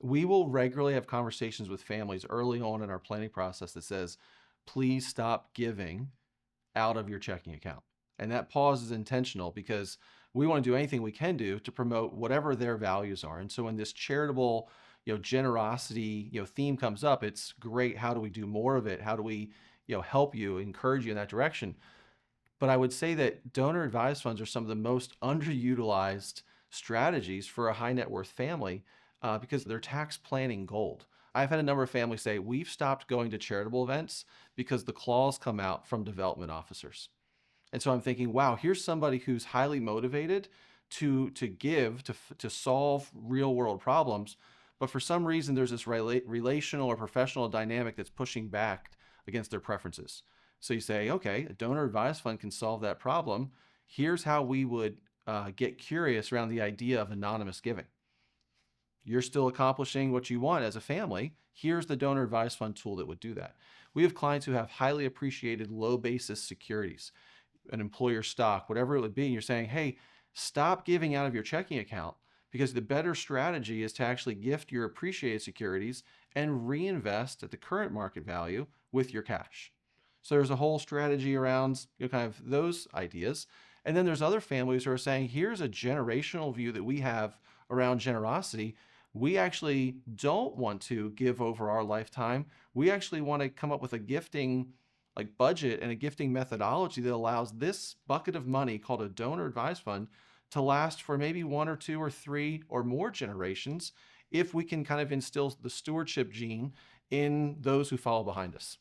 We will regularly have conversations with families early on in our planning process that says, please stop giving out of your checking account. And that pause is intentional because we want to do anything we can do to promote whatever their values are. And so when this charitable, generosity, theme comes up, it's great. How do we do more of it? How do we, help you, encourage you in that direction? But I would say that donor advised funds are some of the most underutilized strategies for a high net worth family because they're tax planning gold. I've had a number of families say, we've stopped going to charitable events because the claws come out from development officers. And so I'm thinking, wow, here's somebody who's highly motivated to give, to solve real world problems. But for some reason, there's this relational or professional dynamic that's pushing back against their preferences. So you say, okay, a donor advised fund can solve that problem. Here's how we would get curious around the idea of anonymous giving. You're still accomplishing what you want as a family. Here's the donor advised fund tool that would do that. We have clients who have highly appreciated low basis securities, an employer stock, whatever it would be. And you're saying, hey, stop giving out of your checking account because the better strategy is to actually gift your appreciated securities and reinvest at the current market value with your cash. So there's a whole strategy around kind of those ideas. And then there's other families who are saying, here's a generational view that we have around generosity. We actually don't want to give over our lifetime. We actually want to come up with a gifting budget and a gifting methodology that allows this bucket of money called a donor advised fund to last for maybe one or two or three or more generations if we can kind of instill the stewardship gene in those who follow behind us.